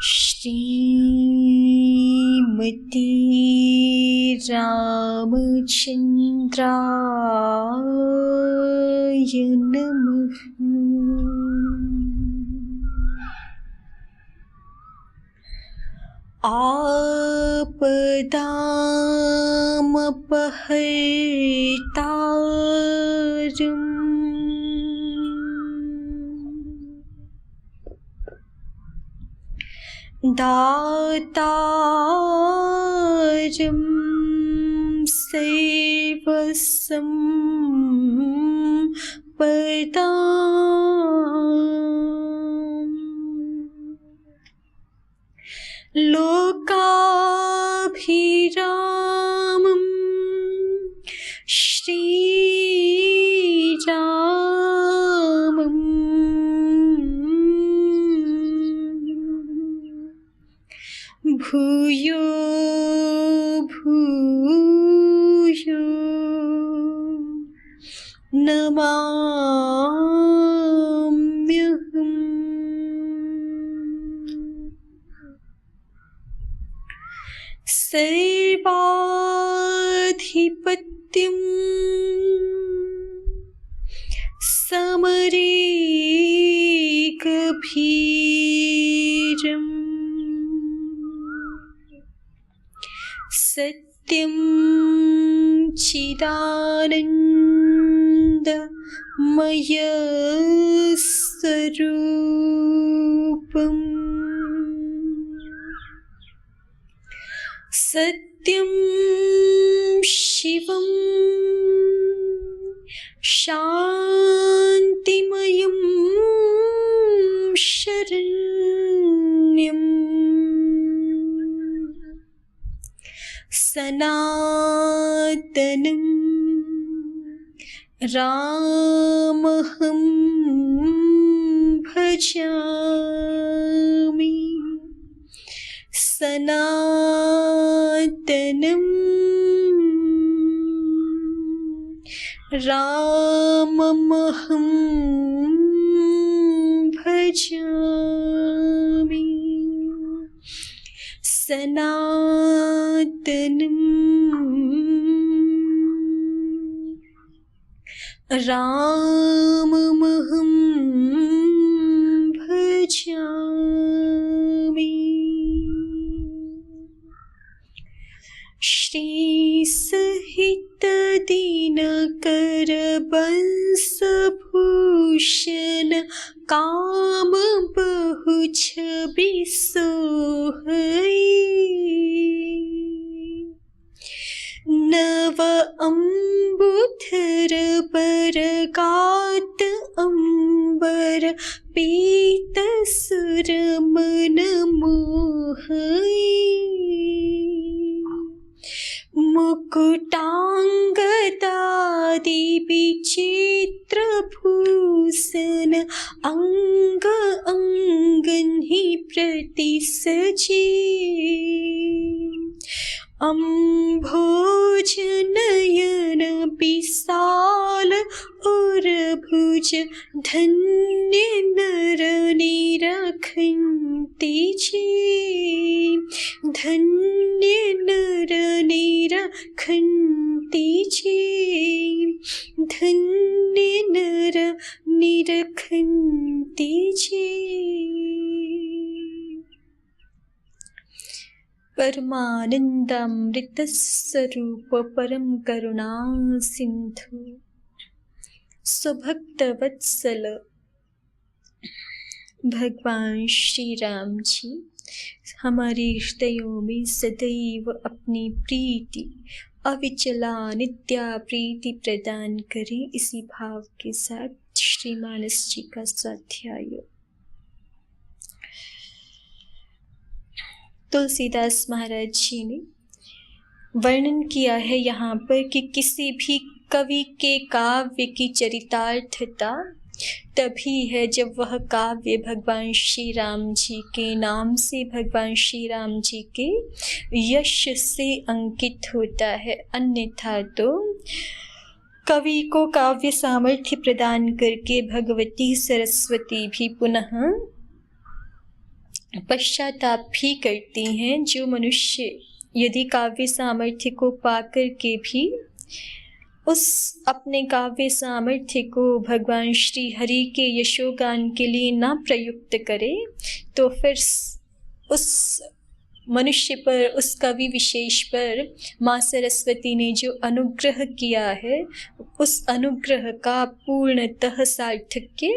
श्रीमती रामचंद्राय नमः। आपदामपहर्तारम् दातारं सर्वसम्पदाम् लोकाभिरामं श्रीरामम् भूयो भूयो नमाम्यहम्। सर्वाधिपत्यं समरेकभीरम् सत्यं चिदानन्दमयस्वरूपम् सत्यं शिवं शान्तिमयं शरण्यम् सनातनं रामहं भजामि। सनातनं राममहं भजामि। सनातनं राममहं भजामि। श्री सहितदिनकर बंशभूषण काम बहु छवि सोहई। नव अम्बुधर बरगात अंबर पीत सुर मन मोहई। मुकुटांगदादि विचित्र भूषण अंग अंगन्हि प्रतिसजे। अम्भोजनयन विशाल उर्भुज धन्य नर निरखन्ति जे। धन्य नर निरखन्ति जे। धन्य नर निरखन्ति जे। परमानंदामृत स्वरूप परम करुणा सिंधु स्वभक्त वत्सल भगवान श्री राम जी हमारे हृदयों में सदैव अपनी प्रीति अविचला नित्या प्रीति प्रदान करें। इसी भाव के साथ श्री मानस जी का स्वाध्याय। तुलसीदास महाराज जी ने वर्णन किया है यहाँ पर कि किसी भी कवि के काव्य की चरितार्थता तभी है जब वह काव्य भगवान श्री राम जी के नाम से, भगवान श्री राम जी के यश से अंकित होता है। अन्यथा तो कवि को काव्य सामर्थ्य प्रदान करके भगवती सरस्वती भी पुनः पश्चाताप भी करती हैं। जो मनुष्य यदि काव्य सामर्थ्य को पाकर के भी उस अपने काव्य सामर्थ्य को भगवान श्री हरि के यशोगान के लिए ना प्रयुक्त करे, तो फिर उस मनुष्य पर, उस कवि विशेष पर माँ सरस्वती ने जो अनुग्रह किया है, उस अनुग्रह का पूर्णतः सार्थक्य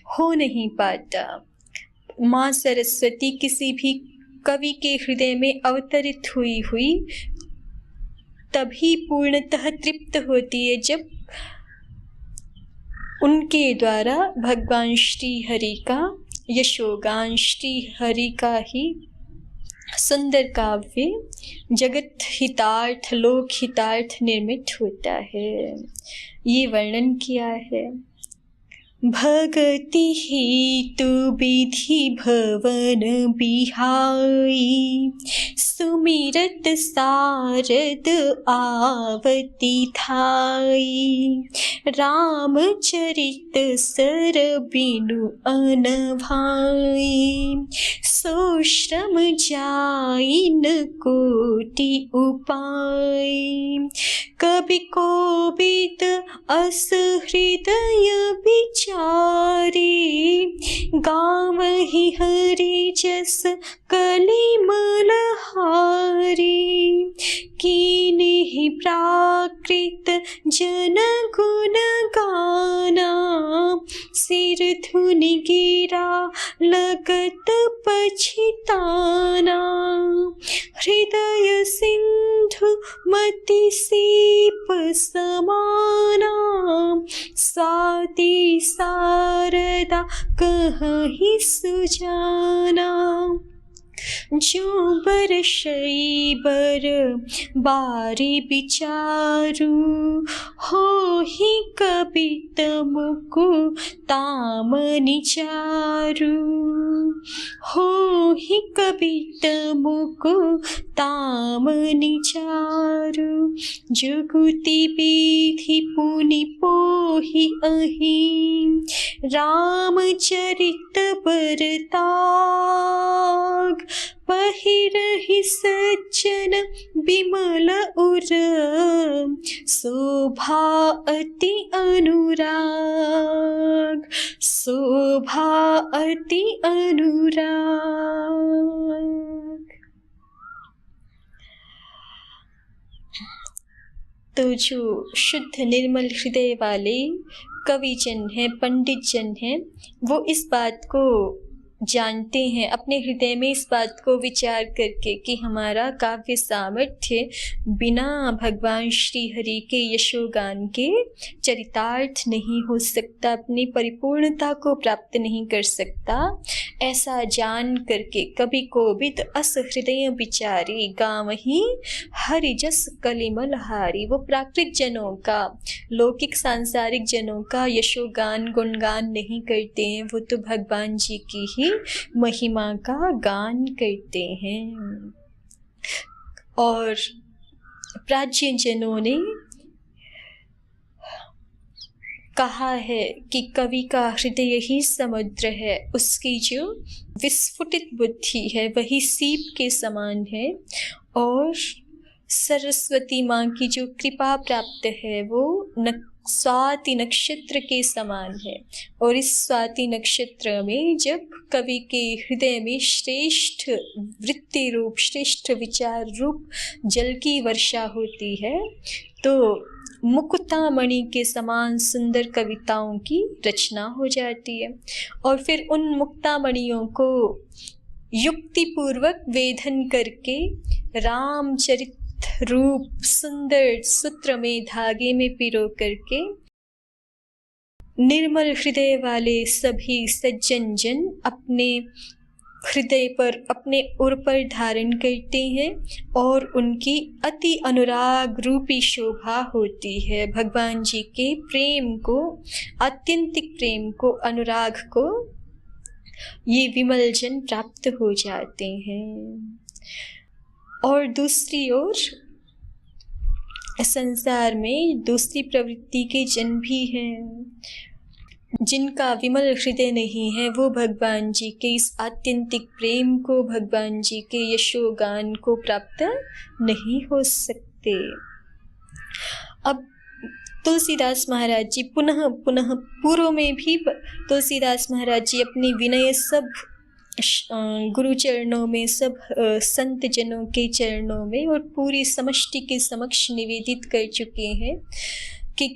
हो नहीं पाता। माँ सरस्वती किसी भी कवि के हृदय में अवतरित हुई तभी पूर्णतः तृप्त होती है, जब उनके द्वारा भगवान श्री हरि का यशोगान, श्री हरि का ही सुंदर काव्य जगत हितार्थ, लोक हितार्थ निर्मित होता है। ये वर्णन किया है। भगति हेतु विधि भवन बिहाई, सुमिरत सारद आवती थाई, रामचरित सर बिनु अनभाई, सो श्रम जाई न कोटि उपाय, कवि कोविद अस हृदय विचारी, गावहि हरि जस कलिमल हारी, कीन्हि प्राकृत जन गुण गाना, सिर धुनि गिरा लगत पछिताना, हृदय सिंधु मति सीप समाना, स्वाति शारदा कहीं सुजाना, जो बरसई बर बारी विचारू, हो ही कवित मुकु तामनि चारू, हो ही कवित मुकु तामनि चारू, जुगुति विधि पुनि पोहि अहि, रामचरित बरताग, पहिरहि सज्जन विमल उर, शोभा अति अनुराग, शोभा अति अनुराग। तो जो शुद्ध निर्मल हृदय वाले कवि जन हैं, पंडित जन हैं, वो इस बात को जानते हैं, अपने हृदय में इस बात को विचार करके कि हमारा काव्य सामर्थ्य बिना भगवान श्री हरि के यशोगान के चरितार्थ नहीं हो सकता, अपनी परिपूर्णता को प्राप्त नहीं कर सकता। ऐसा जान करके कवि कोविद अस हृदय विचारी, गावहि हरि जस कलिमल हारी, वो प्राकृत जनों का, लौकिक सांसारिक जनों का यशोगान गुणगान नहीं करते हैं, वो तो भगवान जी की ही महिमा का गान करते हैं। और प्राचीन जनों ने कहा है कि कवि का हृदय ही समुद्र है, उसकी जो विस्फुटित बुद्धि है वही सीप के समान है, और सरस्वती माँ की जो कृपा प्राप्त है वो स्वाति नक्षत्र के समान है। और इस स्वाति नक्षत्र में जब कवि के हृदय में श्रेष्ठ वृत्ति रूप, श्रेष्ठ विचार रूप जल की वर्षा होती है, तो मुक्तामणि के समान सुंदर कविताओं की रचना हो जाती है। और फिर उन मुक्तामणियों को युक्तिपूर्वक वेधन करके रामचरित रूप सुंदर सूत्र में, धागे में पिरो करके निर्मल हृदय वाले सभी सज्जन जन अपने हृदय पर, अपने उर पर धारण करते हैं, और उनकी अति अनुराग रूपी शोभा होती है। भगवान जी के प्रेम को, आत्यंतिक प्रेम को, अनुराग को ये विमल जन प्राप्त हो जाते हैं। और दूसरी ओर संसार में दूसरी प्रवृत्ति के जन भी हैं। जिनका विमल हृदय नहीं है वो भगवान जी के इस आत्यंतिक प्रेम को, भगवान जी के यशोगान को प्राप्त नहीं हो सकते। अब तुलसीदास महाराज जी पुनः पुनः पूर्व में भी तुलसीदास महाराज जी अपनी विनय सब गुरु चरणों में, सब संत जनों के चरणों में और पूरी समष्टि के समक्ष निवेदित कर चुके हैं कि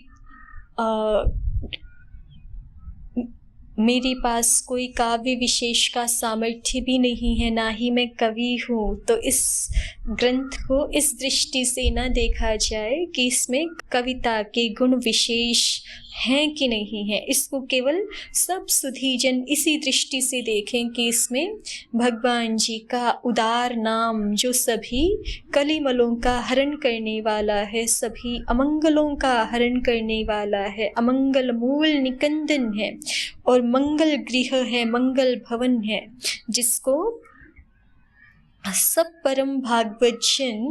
मेरे पास कोई काव्य विशेष का सामर्थ्य भी नहीं है, ना ही मैं कवि हूँ। तो इस ग्रंथ को इस दृष्टि से ना देखा जाए कि इसमें कविता के गुण विशेष हैं कि नहीं है। इसको केवल सब सुधीजन इसी दृष्टि से देखें कि इसमें भगवान जी का उदार नाम जो सभी कलिमलों का हरण करने वाला है, सभी अमंगलों का हरण करने वाला है, अमंगल मूल निकंदन है और मंगल गृह है, मंगल भवन है, जिसको सब परम भागवत जन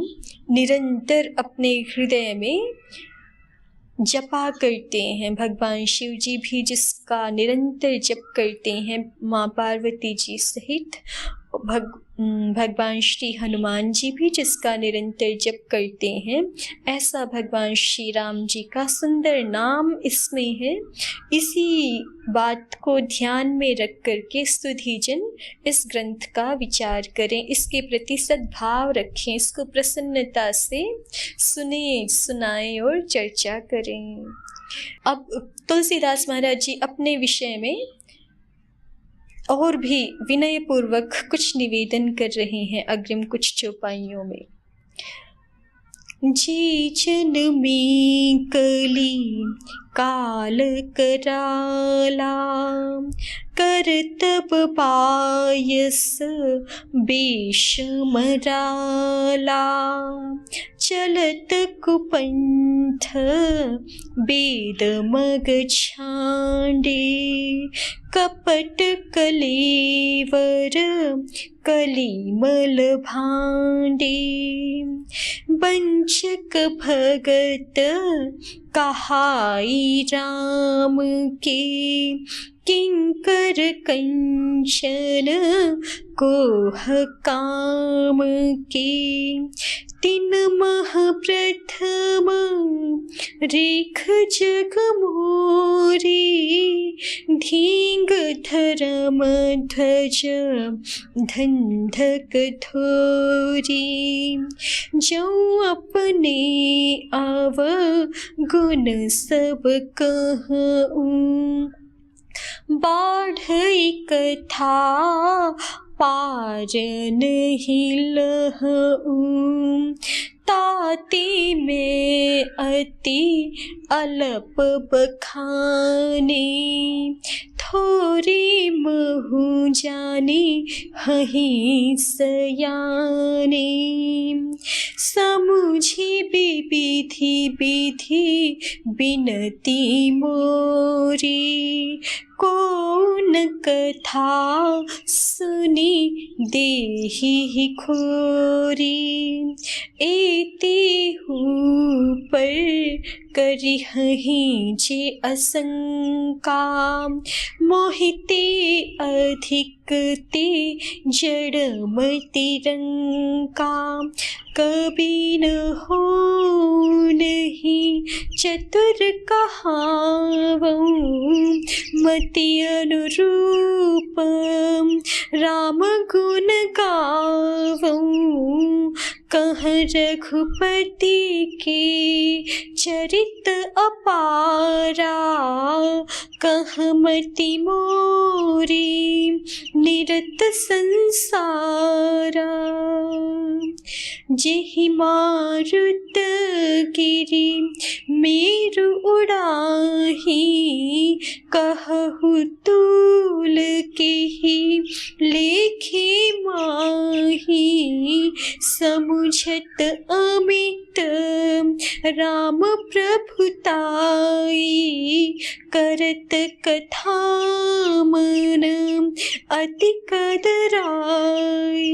निरंतर अपने हृदय में जपा करते हैं। भगवान शिव जी भी जिसका निरंतर जप करते हैं, माँ पार्वती जी सहित भगवान श्री हनुमान जी भी जिसका निरंतर जप करते हैं, ऐसा भगवान श्री राम जी का सुंदर नाम इसमें है। इसी बात को ध्यान में रख करके सुधीजन इस ग्रंथ का विचार करें, इसके प्रति सद्भाव रखें, इसको प्रसन्नता से सुने, सुनाएं और चर्चा करें। अब तुलसीदास महाराज जी अपने विषय में और भी विनय पूर्वक कुछ निवेदन कर रहे हैं अग्रिम कुछ चौपाइयों में। जी जन्मी कली काल कराला, करतब पायस बेश मराला, चलत कुपंथ वेद मग छांडे, कपट कलेवर कलिमल भांडे, वंचक भगत कहाई राम के, किंकर कंचन कोह काम के, तीन मह प्रथम रेख जग मोरी, धींग धर्म ध्वज धंधक थोरी, जो अपने अव गुण सब कहूं, बाढ़ कथा पार नहीं लहूं, ताते में अति अल्प बखाने, थोड़ी महु जानी हहीं सयाने, समुझी विधि विधि बिनती मोरी, कौन कथा सुनी देहि खोरी, एति हूँ पर करिहहि जे असंका, मोहिते अधिक ते जड़मति रंका, कभी न हो नहीं चतुर कहावऊं, मति अनुरूप राम गुण गावऊं, कह रघुपति के चरित अपारा, कह मति मोरी निरत संसारा, जेहि मारुत गिरि मेरु उड़ाही, कहहु तूल केहि लेखि माही, समुझत अमित राम प्रभुताई, करत कथा मन अति कदराई।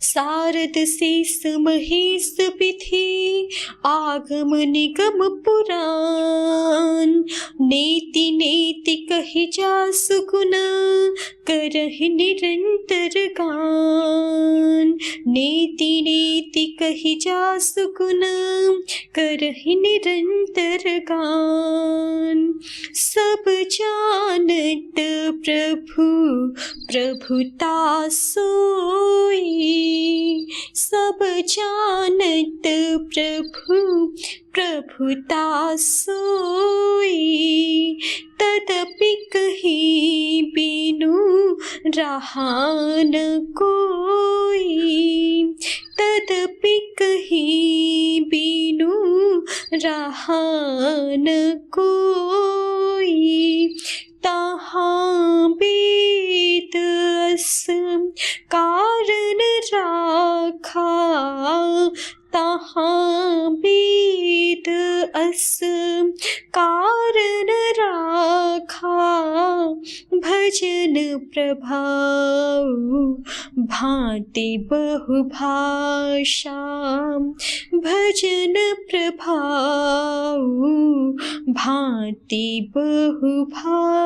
सारद शेष महेश विधि आगम निगम पुराण, नेति नेति कहि जासु गुण करहि निरंतर गान। नेति नेति कहि जासु गुण करहि निरंतर गान। सब जानत प्रभु प्रभुता सोई, सब जानत प्रभु प्रभुता सोई। तदपि कहीं बिनु रहा न कोई, तदपि कहीं बिनु रहा न कोई। तहाँ वेद अस कारण राखा, तहाँ वेद अस कारण राखा। भजन प्रभाव भांति बहुभाषा, भजन प्रभाव भांति बहुभाषा।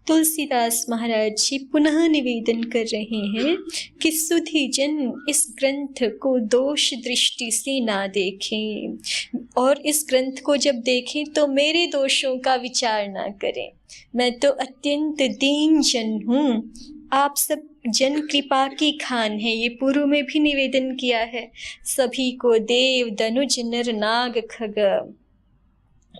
तुलसीदास महाराज जी पुनः निवेदन कर रहे हैं कि सुधी जन इस ग्रंथ को दोष दृष्टि से ना देखें, और इस ग्रंथ को जब देखें तो मेरे दोषों का विचार ना करें। मैं तो अत्यंत दीन जन हूँ, आप सब जन कृपा की खान है। ये पूर्व में भी निवेदन किया है। सभी को देव दनुज नर नाग खग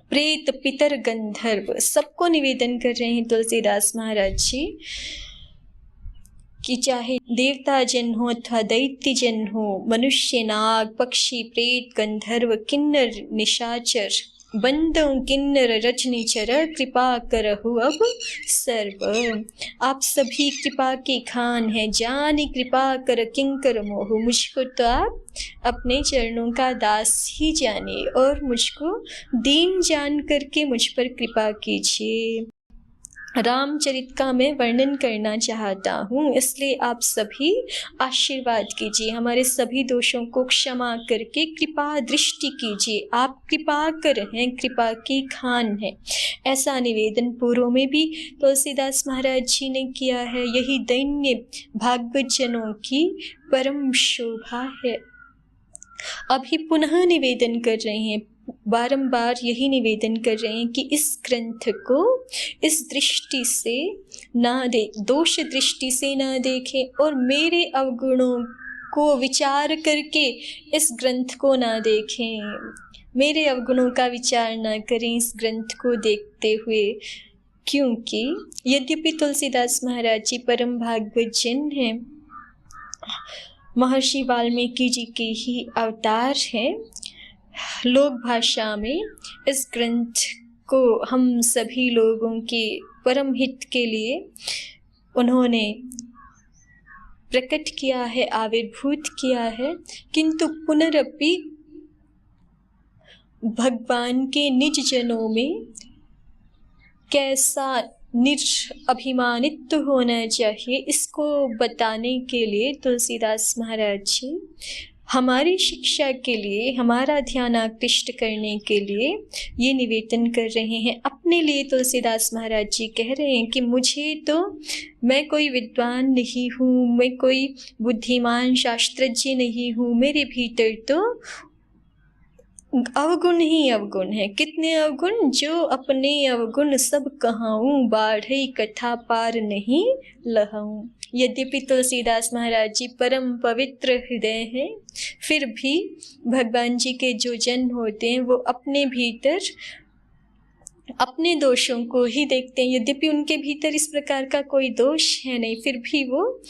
प्रेत पितर गंधर्व सबको निवेदन कर रहे हैं तुलसीदास महाराज जी कि चाहे देवता जन हो अथवा दैत्य जन हो, मनुष्य नाग पक्षी प्रेत गंधर्व किन्नर निशाचर बंदों किन्नर रजनीचर कृपा करहु अब सर्व। आप सभी कृपा के खान हैं, जानी कृपा कर किंकर मोह। मुझको तो आप अपने चरणों का दास ही जाने और मुझको दीन जान करके मुझ पर कृपा कीजिए। रामचरित का मैं वर्णन करना चाहता हूँ, इसलिए आप सभी आशीर्वाद कीजिए, हमारे सभी दोषों को क्षमा करके कृपा दृष्टि कीजिए। आप कृपा कर हैं, कृपा की खान है। ऐसा निवेदन पूर्व में भी तुलसीदास महाराज जी ने किया है। यही दैन्य भागवत जनों की परम शोभा है। अभी पुनः निवेदन कर रहे हैं, बारंबार यही निवेदन कर रहे हैं कि इस ग्रंथ को इस दृष्टि से ना दे, दोष दृष्टि से ना देखें और मेरे अवगुणों को विचार करके इस ग्रंथ को ना देखें, मेरे अवगुणों का विचार ना करें इस ग्रंथ को देखते हुए। क्योंकि यद्यपि तुलसीदास महाराज जी परम भागवत जन हैं, महर्षि वाल्मीकि जी के ही अवतार हैं, लोक भाषा में इस ग्रंथ को हम सभी लोगों के परम हित के लिए उन्होंने प्रकट किया है, आविर्भूत किया है। किंतु पुनरपि भगवान के निज जनों में कैसा निरअभिमानित होना चाहिए, इसको बताने के लिए तुलसीदास महाराज जी हमारी शिक्षा के लिए, हमारा ध्यान आकृष्ट करने के लिए ये निवेदन कर रहे हैं। अपने लिए तुलसीदास महाराज जी कह रहे हैं कि मुझे तो, मैं कोई विद्वान नहीं हूँ, मैं कोई बुद्धिमान शास्त्रज्ञ नहीं हूँ, मेरे भीतर तो अवगुण ही अवगुण है। कितने अवगुण, जो अपने अवगुण सब कहाऊं, बाढ़ई कथा पार नहीं लहाऊं। यद्यपि तुलसीदास महाराज जी परम पवित्र हृदय हैं, फिर भी भगवान जी के जो जन होते हैं वो अपने भीतर अपने दोषों को ही देखते हैं। यद्यपि उनके भीतर इस प्रकार का कोई दोष है नहीं, फिर भी वो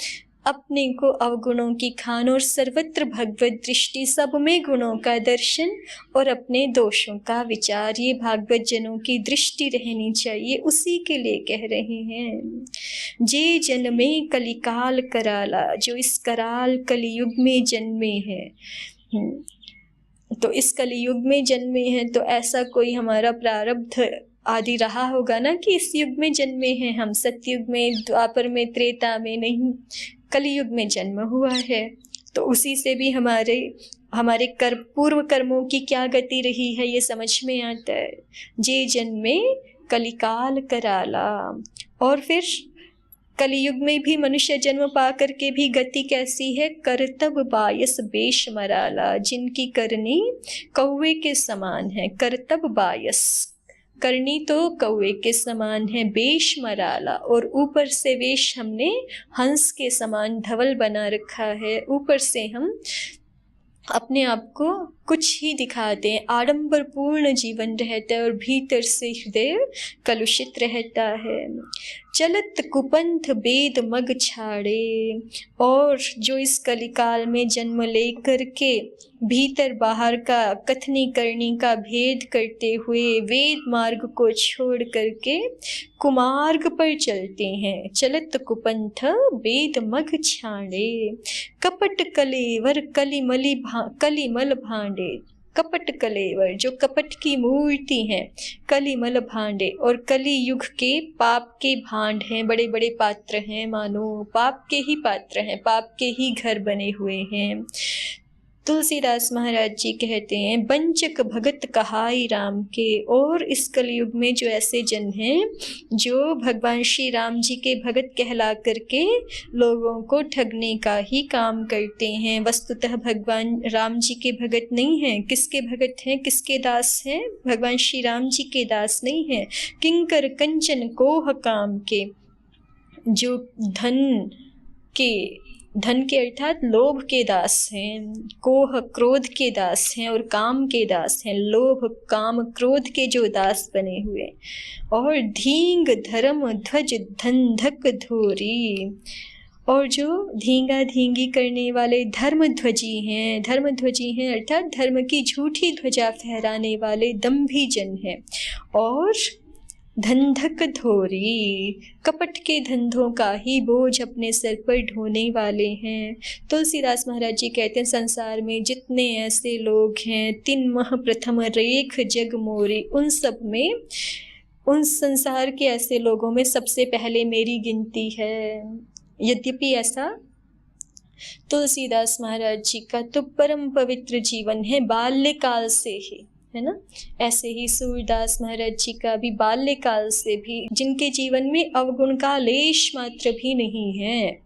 अपने को अवगुणों की खान और सर्वत्र भगवत दृष्टि, सब में गुणों का दर्शन और अपने दोषों का विचार, ये भागवत जनों की दृष्टि रहनी चाहिए। उसी के लिए कह रहे हैं, जे जन्मे कलिकाल कराला, जो इस कराल कलियुग में जन्मे हैं। तो इस कलियुग में जन्मे हैं तो ऐसा कोई हमारा प्रारब्ध आदि रहा होगा ना कि इस युग में जन्मे हैं हम, सतयुग में, द्वापर में, त्रेता में नहीं, कलयुग में जन्म हुआ है। तो उसी से भी हमारे पूर्व कर्मों की क्या गति रही है ये समझ में आता है। जे जन्मे कलिकाल कराला। और फिर कलियुग में भी मनुष्य जन्म पा करके भी गति कैसी है, करतब बायस बेश मराला, जिनकी करनी कौवे के समान है। करतब बायस, करनी तो कौवे के समान है, बेश मराला, और ऊपर से वेश हमने हंस के समान धवल बना रखा है। ऊपर से हम अपने आप को कुछ ही दिखाते हैं, आडंबर पूर्ण जीवन रहता है और भीतर से हृदय कलुषित रहता है। चलत कुपंथ बेद मग छाड़े, और जो इस कलिकाल में जन्म लेकर के भीतर बाहर का कथनी करनी का भेद करते हुए वेद मार्ग को छोड़ करके कुमार्ग पर चलते हैं। चलत कुपंथ बेद मग छाड़े, कपट कलेवर कलिमल भांडे। कपट कलेवर, जो कपट की मूर्ति है, कलिमल भांडे, और कली युग के पाप के भांड हैं, बड़े बड़े पात्र हैं, मानो पाप के ही पात्र हैं, पाप के ही घर बने हुए हैं। तुलसीदास महाराज जी कहते हैं, बंचक भगत कहाई राम के। और इस कलयुग में जो ऐसे जन हैं जो भगवान श्री राम जी के भगत कहला करके लोगों को ठगने का ही काम करते हैं, वस्तुतः भगवान राम जी के भगत नहीं हैं। किसके भगत हैं, किसके दास हैं? भगवान श्री राम जी के दास नहीं हैं। किंकर कंचन कोह काम के, जो धन के अर्थात लोभ के दास हैं, कोह क्रोध के दास हैं, और काम के दास हैं, लोभ काम क्रोध के जो दास बने हुए। और धींग धर्म ध्वज धंधक धोरी, और जो धींगा धींगी करने वाले धर्मध्वजी हैं अर्थात धर्म की झूठी ध्वजा फहराने वाले दंभी जन हैं। और धंधक धोरी, कपट के धंधों का ही बोझ अपने सर पर ढोने वाले हैं। तुलसीदास महाराज जी कहते हैं, संसार में जितने ऐसे लोग हैं, तिन मह प्रथम रेख जग मोरी, उन सब में, उन संसार के ऐसे लोगों में सबसे पहले मेरी गिनती है। यद्यपि ऐसा तुलसीदास महाराज जी का तो परम पवित्र जीवन है, बाल्यकाल से ही, है ना। ऐसे ही सूरदास महाराज जी का भी बाल्यकाल से भी, जिनके जीवन में अवगुण का लेश मात्र भी नहीं है,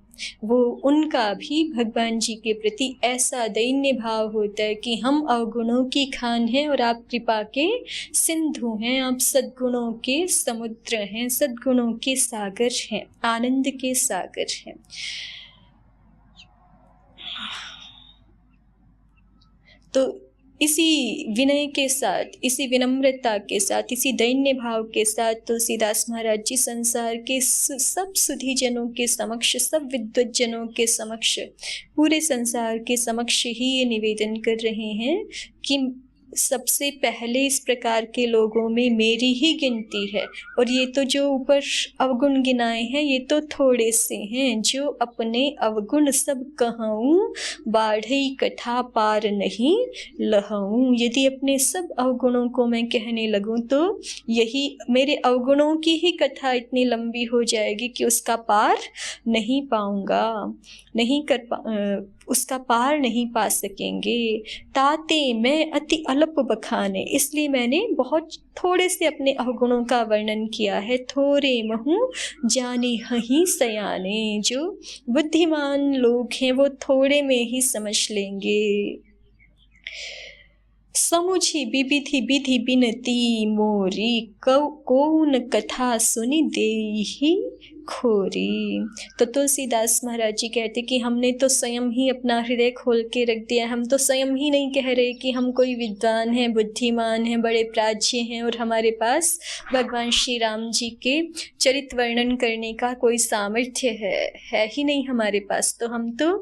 वो उनका भी भगवान जी के प्रति ऐसा दैन्य भाव होता है कि हम अवगुणों की खान हैं और आप कृपा के सिंधु हैं, आप सद्गुणों के समुद्र हैं, सद्गुणों के सागर हैं, आनंद के सागर हैं। तो इसी विनय के साथ, इसी विनम्रता के साथ, इसी दैन्य भाव के साथ तुलसीदास महाराज जी संसार के सब सुधी जनों के समक्ष, सब विद्वत जनों के समक्ष, पूरे संसार के समक्ष ही ये निवेदन कर रहे हैं कि सबसे पहले इस प्रकार के लोगों में मेरी ही गिनती है। और ये तो जो ऊपर अवगुण गिनाए हैं ये तो थोड़े से हैं, जो अपने अवगुण सब कहूँ, बाढ़ई कथा पार नहीं लहूँ। यदि अपने सब अवगुणों को मैं कहने लगूँ तो यही मेरे अवगुणों की ही कथा इतनी लंबी हो जाएगी कि उसका पार नहीं पाऊंगा, उसका पार नहीं पा सकेंगे। ताते मैं अति अल्प बखाने, इसलिए मैंने बहुत थोड़े से अपने अवगुणों का वर्णन किया है। थोरे महु जाने हही सयाने, जो बुद्धिमान लोग हैं वो थोड़े में ही समझ लेंगे। समुझी विविधि विधि बिनती मोरी, कौन कथा सुनी देहि खोरी। तो तुलसीदास महाराज जी कहते कि हमने तो स्वयं ही अपना हृदय खोल के रख दिया। हम तो स्वयं ही नहीं कह रहे कि हम कोई विद्वान हैं, बुद्धिमान हैं, बड़े प्राज्य हैं और हमारे पास भगवान श्री राम जी के चरित वर्णन करने का कोई सामर्थ्य है ही नहीं हमारे पास। तो हम तो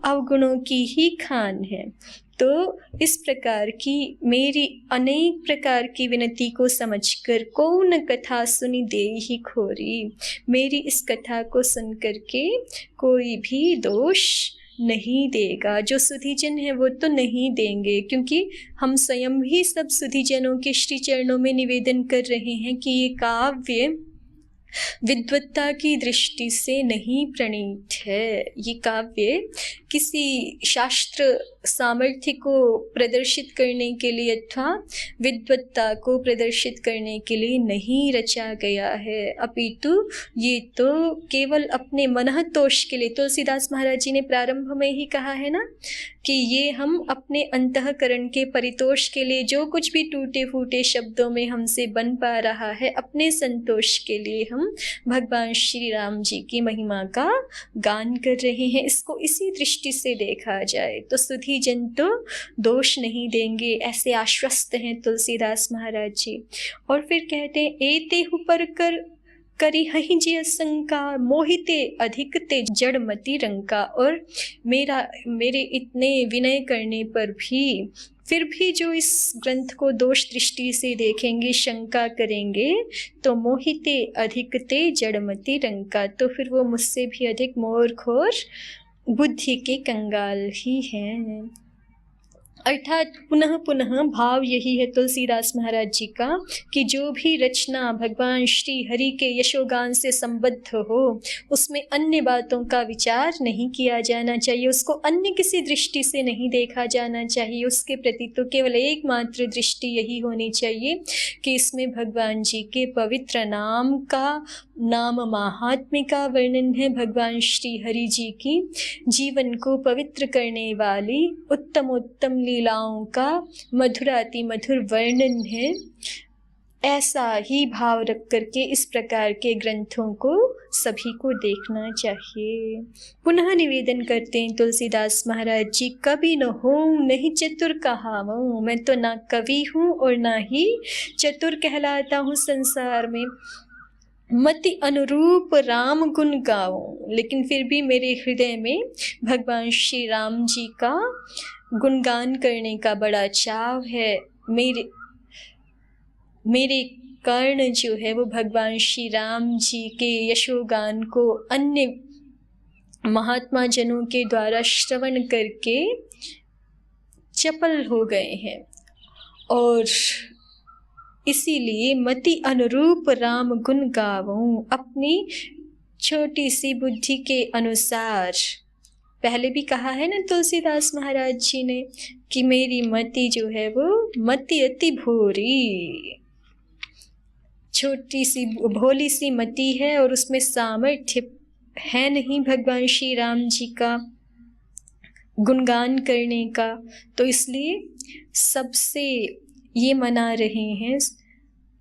अवगुणों की ही खान है। तो इस प्रकार की मेरी अनेक प्रकार की विनती को समझकर कौन कथा सुनी देहि खोरी, मेरी इस कथा को सुन करके कोई भी दोष नहीं देगा। जो सुधीजन है वो तो नहीं देंगे, क्योंकि हम स्वयं ही सब सुधीजनों के श्री चरणों में निवेदन कर रहे हैं कि ये काव्य विद्वत्ता की दृष्टि से नहीं प्रणीत है। ये काव्य किसी शास्त्र सामर्थ्य को प्रदर्शित करने के लिए अथवा विद्वत्ता को प्रदर्शित करने के लिए नहीं रचा गया है, अपितु ये तो केवल अपने मनःतोष के लिए। तुलसीदास महाराज जी ने प्रारंभ में ही कहा है ना कि ये हम अपने अंतःकरण के परितोष के लिए जो कुछ भी टूटे फूटे शब्दों में हमसे बन पा रहा है, अपने संतोष के लिए हम भगवान श्री राम जी की महिमा का गान कर रहे हैं। इसको इसी दृष्टि से देखा जाए तो सुधीजन तो दोष नहीं देंगे, ऐसे आश्वस्त हैं तुलसीदास महाराज जी। और फिर कहते हैं, एते हु पर कर करी हहीं जिय शंका, मोहिते अधिक ते जड़मति रंका। और मेरे इतने विनय करने पर भी फिर भी जो इस ग्रंथ को दोष दृष्टि से देखेंगे, शंका करेंगे, तो मोहिते अधिक ते जड़मति रंका, तो फिर वो मुझसे भी अधिक मोर्ख और बुद्धि के कंगाल ही हैं। अर्थात पुनः पुनः भाव यही है तुलसीदास महाराज जी का कि जो भी रचना भगवान श्री हरि के यशोगान से संबद्ध हो उसमें अन्य बातों का विचार नहीं किया जाना चाहिए, उसको अन्य किसी दृष्टि से नहीं देखा जाना चाहिए। उसके प्रति तो केवल एकमात्र दृष्टि यही होनी चाहिए कि इसमें भगवान जी के पवित्र नाम महात्म्य का वर्णन है, भगवान श्री हरि जी की जीवन को पवित्र करने वाली उत्तम लीलाओं का मधुराति मधुर वर्णन है। ऐसा ही भाव रख करके इस प्रकार के ग्रंथों को सभी को देखना चाहिए। पुनः निवेदन करते हैं तुलसीदास महाराज जी, कवि न हो नहीं चतुर कहावूं, मैं तो ना कवि हूँ और ना ही चतुर कहलाता हूँ संसार में। मति अनुरूप राम गुण गाऊं, लेकिन फिर भी मेरे हृदय में भगवान श्री राम जी का गुणगान करने का बड़ा चाव है। मेरे कर्ण जो है वो भगवान श्री राम जी के यशोगान को अन्य महात्मा जनों के द्वारा श्रवण करके चपल हो गए हैं, और इसीलिए मति अनुरूप राम गुण गाऊं, अपनी छोटी सी बुद्धि के अनुसार। पहले भी कहा है ना तुलसीदास महाराज जी ने कि मेरी मति जो है वो मति अति भोरी, छोटी सी भोली सी मति है और उसमें सामर्थ्य है नहीं भगवान श्री राम जी का गुणगान करने का। तो इसलिए सबसे ये मना रहे हैं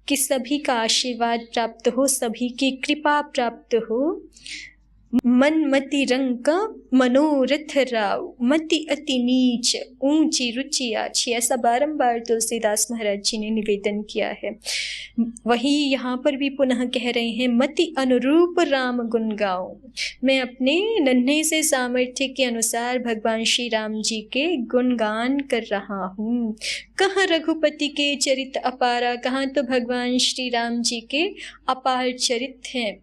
कि सभी का आशीर्वाद प्राप्त हो, सभी की कृपा प्राप्त हो। मन मति रंग का मनोरथ राव, मति अति नीच ऊंची रुचि आछी, ऐसा बारंबार तुलसीदास महाराज जी ने निवेदन किया है। वही यहाँ पर भी पुनः कह रहे हैं, मति अनुरूप राम गुण गाऊं, मैं अपने नन्हे से सामर्थ्य के अनुसार भगवान श्री राम जी के गुणगान कर रहा हूँ। कहाँ रघुपति के चरित अपारा, कहाँ तो भगवान श्री राम जी के अपार चरित हैं।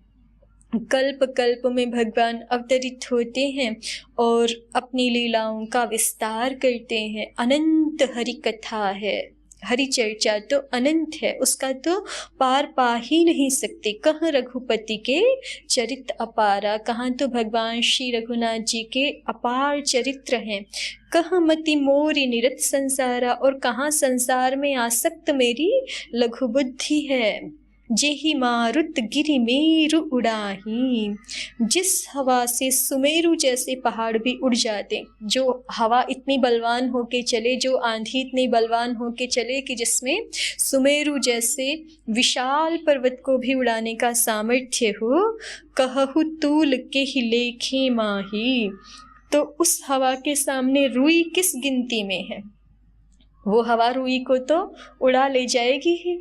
कल्प कल्प में भगवान अवतरित होते हैं और अपनी लीलाओं का विस्तार करते हैं। अनंत हरि कथा है, हरि चर्चा तो अनंत है, उसका तो पार पा ही नहीं सकते। कहाँ रघुपति के चरित अपारा, कहाँ तो भगवान श्री रघुनाथ जी के अपार चरित्र हैं। कहाँ मति मोरी निरत संसारा, और कहाँ संसार में आसक्त मेरी लघु बुद्धि है। जेहि मारुत गिरि मेरु उड़ाही, जिस हवा से सुमेरु जैसे पहाड़ भी उड़ जाते, जो हवा इतनी बलवान होके चले, जो आंधी इतनी बलवान होके चले कि जिसमें सुमेरु जैसे विशाल पर्वत को भी उड़ाने का सामर्थ्य हो। कहु तूल के ही लेखे माही, तो उस हवा के सामने रुई किस गिनती में है। वो हवा रुई को तो उड़ा ले जाएगी ही।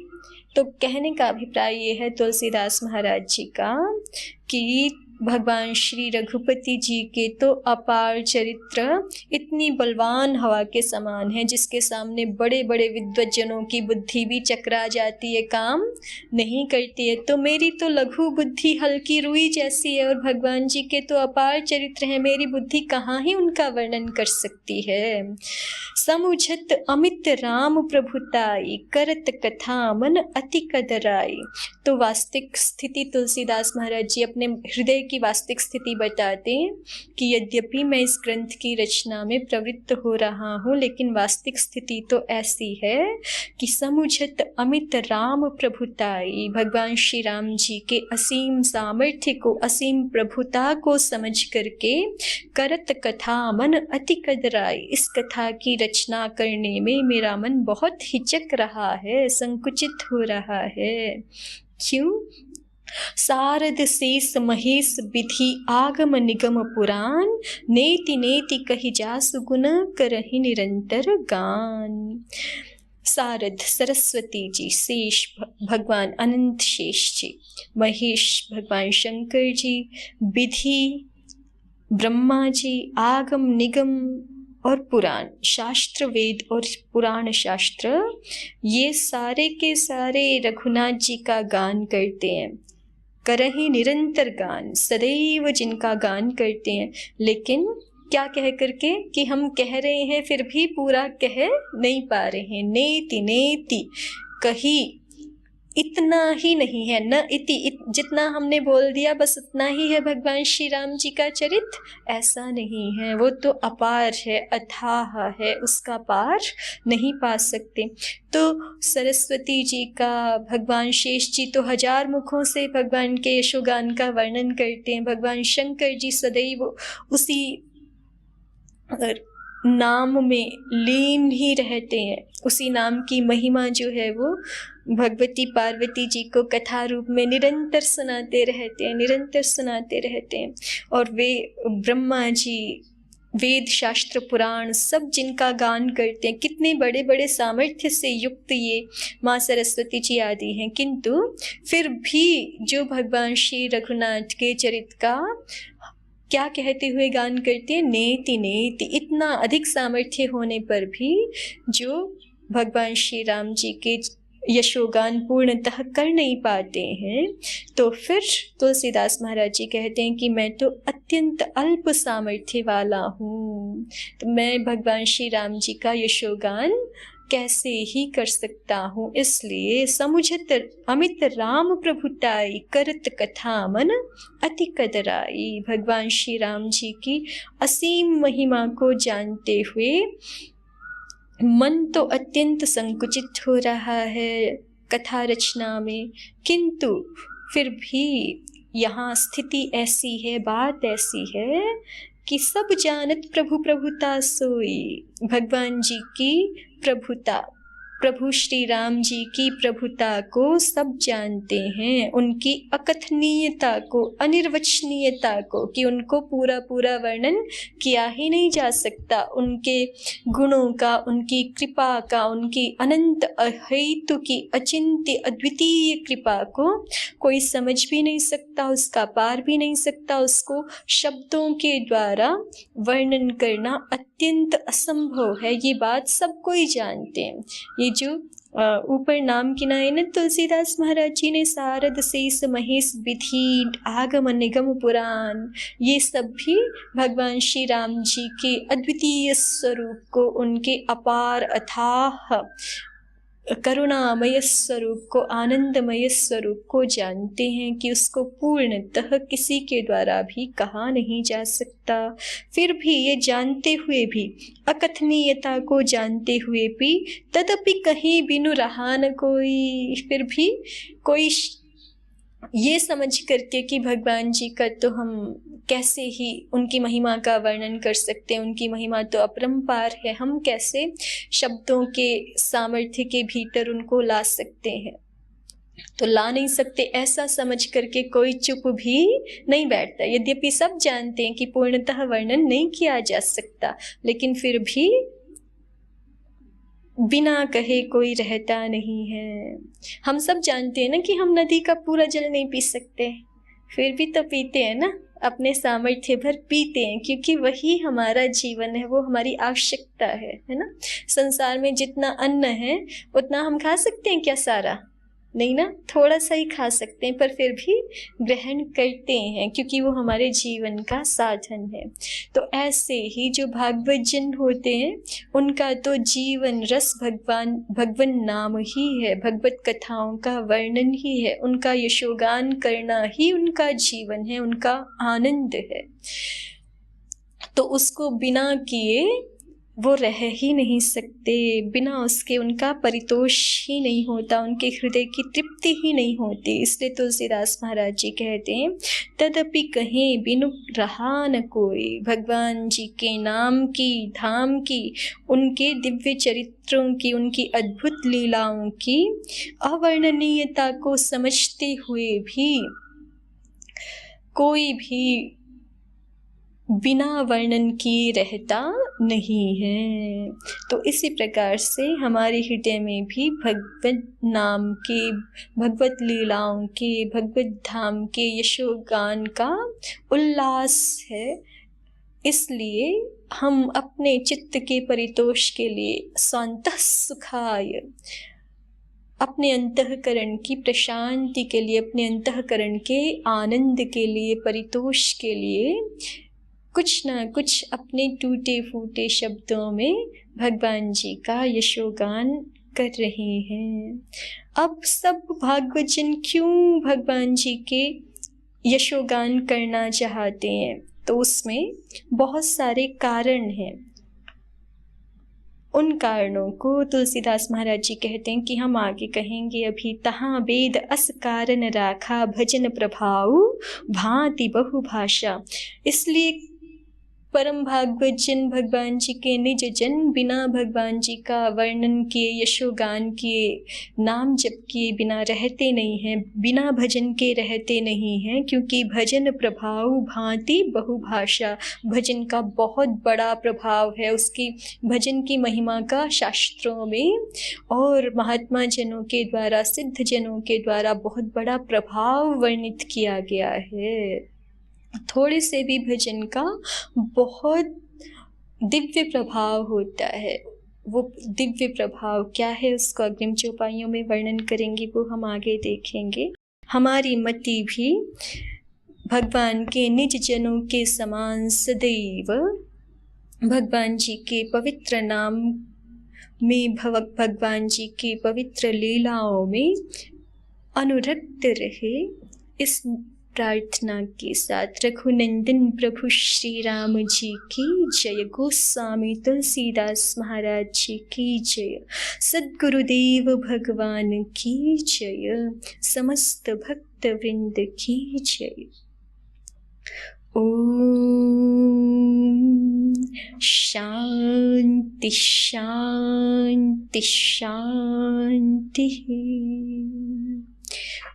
तो कहने का अभिप्राय ये है तुलसीदास महाराज जी का कि भगवान श्री रघुपति जी के तो अपार चरित्र इतनी बलवान हवा के समान है, जिसके सामने बड़े बड़े विद्वज्जनों की बुद्धि भी चकरा जाती है, काम नहीं करती है। तो मेरी तो लघु बुद्धि हल्की रुई जैसी है, और भगवान जी के तो अपार चरित्र हैं, मेरी बुद्धि कहाँ ही उनका वर्णन कर सकती है। समुझत अमित राम प्रभुताई, करत कथा मन अति कदराई। तो वास्तविक स्थिति तुलसीदास महाराज जी अपने हृदय की वास्तविक स्थिति बताते हैं कि यद्यपि मैं इस ग्रंथ की रचना में प्रवृत्त हो रहा हूँ, लेकिन वास्तविक स्थिति तो ऐसी है कि समुझत अमित राम प्रभुताई, भगवान श्री राम जी के असीम सामर्थ्य को, असीम प्रभुता को समझ करके करत कथा मन अति कदराई, इस कथा की रचना करने में मेरा मन बहुत हिचक रहा है, संकुचित हो रहा है। क्यों? सारद शेष महेश विधि आगम निगम पुराण, नेति नेति कहि जासु गुण करहि निरंतर गान। सारद सरस्वती जी, शेष भगवान अनंत शेष जी, महेश भगवान शंकर जी, विधि ब्रह्मा जी, आगम निगम और पुराण, शास्त्र वेद और पुराण शास्त्र, ये सारे के सारे रघुनाथ जी का गान करते हैं, करहि निरंतर गान, सदैव जिनका गान करते हैं। लेकिन क्या कह करके कि हम कह रहे हैं फिर भी पूरा कह नहीं पा रहे हैं। नेति नेति कही, इतना ही नहीं है, न इति, जितना हमने बोल दिया बस उतना ही है भगवान श्री राम जी का चरित्र, ऐसा नहीं है। वो तो अपार है, अथाह है, उसका पार नहीं पा सकते। तो सरस्वती जी का, भगवान शेष जी तो 1000 मुखों से भगवान के यशोगान का वर्णन करते हैं। भगवान शंकर जी सदैव उसी नाम में लीन ही रहते हैं, उसी नाम की महिमा जो है वो भगवती पार्वती जी को कथा रूप में निरंतर सुनाते रहते हैं, निरंतर सुनाते रहते हैं। और वे ब्रह्मा जी वेद शास्त्र पुराण सब जिनका गान करते हैं, कितने बड़े बड़े सामर्थ्य से युक्त ये माँ सरस्वती जी आदि हैं, किंतु फिर भी जो भगवान श्री रघुनाथ के चरित्र का क्या कहते हुए गान करते हैं, नेति नेति, इतना अधिक सामर्थ्य होने पर भी जो भगवान श्री राम जी के यशोगान पूर्णतः कर नहीं पाते हैं, तो फिर तुलसीदास महाराज जी कहते हैं कि मैं तो अत्यंत अल्प सामर्थ्य वाला हूँ, तो मैं भगवान श्री राम जी का यशोगान कैसे ही कर सकता हूँ। इसलिए समुझत अमित राम प्रभुताई, करत कथा मन अति कदराई, भगवान श्री राम जी की असीम महिमा को जानते हुए मन तो अत्यंत संकुचित हो रहा है कथा रचना में, किंतु फिर भी यहाँ स्थिति ऐसी है, बात ऐसी है कि सब जानत प्रभु प्रभुता सोई, भगवान जी की प्रभुता, प्रभु श्री राम जी की प्रभुता को सब जानते हैं, उनकी अकथनीयता को, अनिर्वचनीयता को, कि उनको पूरा पूरा वर्णन किया ही नहीं जा सकता, उनके गुणों का, उनकी कृपा का, उनकी अनंत अहेतु की अचिंत्य अद्वितीय कृपा को कोई समझ भी नहीं सकता, उसका पार भी नहीं सकता, उसको शब्दों के द्वारा वर्णन करना अत्यंत असंभव है। ये बात सब कोई जानते हैं। ये जो ऊपर नाम गिनाए न तुलसीदास महाराज जी ने, सारद शेष महेश विधि आगम निगम पुराण, ये सब भी भगवान श्री राम जी के अद्वितीय स्वरूप को, उनके अपार अथाह करुणामय स्वरूप को, आनंदमय स्वरूप को जानते हैं कि उसको पूर्णतः किसी के द्वारा भी कहा नहीं जा सकता। फिर भी ये जानते हुए भी, अकथनीयता को जानते हुए भी, तदपि कहीं बिनु रहा न कोई, फिर भी कोई ये समझ करके कि भगवान जी का तो हम कैसे ही उनकी महिमा का वर्णन कर सकते हैं, उनकी महिमा तो अपरंपार है, हम कैसे शब्दों के सामर्थ्य के भीतर उनको ला सकते हैं, तो ला नहीं सकते, ऐसा समझ करके कोई चुप भी नहीं बैठता। यद्यपि सब जानते हैं कि पूर्णतः वर्णन नहीं किया जा सकता, लेकिन फिर भी बिना कहे कोई रहता नहीं है। हम सब जानते हैं ना कि हम नदी का पूरा जल नहीं पी सकते, फिर भी तो पीते हैं ना, अपने सामर्थ्य भर पीते हैं, क्योंकि वही हमारा जीवन है, वो हमारी आवश्यकता है ना। संसार में जितना अन्न है उतना हम खा सकते हैं क्या सारा? नहीं ना, थोड़ा सा ही खा सकते हैं, पर फिर भी ग्रहण करते हैं क्योंकि वो हमारे जीवन का साधन है। तो ऐसे ही जो भागवत जन होते हैं उनका तो जीवन रस भगवान नाम ही है, भगवत कथाओं का वर्णन ही है, उनका यशोगान करना ही उनका जीवन है, उनका आनंद है। तो उसको बिना किए वो रह ही नहीं सकते, बिना उसके उनका परितोष ही नहीं होता, उनके हृदय की तृप्ति ही नहीं होती। इसलिए तुलसीदास महाराज जी कहते हैं, तदपि कहीं बिनु रहा न कोई। भगवान जी के नाम की, धाम की, उनके दिव्य चरित्रों की, उनकी अद्भुत लीलाओं की अवर्णनीयता को समझते हुए भी कोई भी बिना वर्णन किए रहता नहीं है। तो इसी प्रकार से हमारे हृदय में भी भगवत नाम के, भगवत लीलाओं के, भगवत धाम के यशोगान का उल्लास है। इसलिए हम अपने चित्त के परितोष के लिए स्वान्तः सुखाय, अपने अंतःकरण की प्रशांति के लिए, अपने अंतःकरण के आनंद के लिए, परितोष के लिए कुछ ना कुछ अपने टूटे फूटे शब्दों में भगवान जी का यशोगान कर रहे हैं। अब सब भागवतजन क्यों भगवान जी के यशोगान करना चाहते हैं? तो उसमें बहुत सारे कारण हैं। उन कारणों को तुलसीदास महाराज जी कहते हैं कि हम आगे कहेंगे अभी। तहाँ वेद अस कारण राखा, भजन प्रभाव भांति बहुभाषा। इसलिए परम भागवत जन, भगवान जी के निज जन, बिना भगवान जी का वर्णन किए, यशोगान किए, नाम जप किए बिना रहते नहीं हैं, बिना भजन के रहते नहीं हैं। क्योंकि भजन प्रभाव भांति बहुभाषा, भजन का बहुत बड़ा प्रभाव है, उसकी भजन की महिमा का शास्त्रों में और महात्मा जनों के द्वारा, सिद्ध जनों के द्वारा बहुत बड़ा प्रभाव वर्णित किया गया है। थोड़े से भी भजन का बहुत दिव्य प्रभाव होता है। वो दिव्य प्रभाव क्या है उसको अग्रिम चौपाइयों में वर्णन करेंगे, वो हम आगे देखेंगे। हमारी मति भी भगवान के निज जनों के समान सदैव भगवान जी के पवित्र नाम में, भगवान जी के पवित्र लीलाओं में अनुरक्त रहे। इस प्रार्थना के साथ रघुनंदन प्रभु श्री राम जी की जय, गोस्वामी तुलसीदास महाराज जी की जय, सद्गुरुदेव भगवान की जय, समस्त भक्त वृंद की जय। ओम शांति शांति शांति।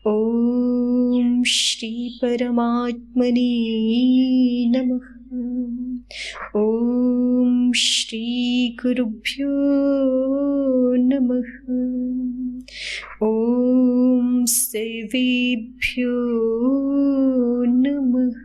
ओम श्री परमात्मने नमः। ओम श्री गुरुभ्यो नमः। ओम सर्वेभ्यो नमः।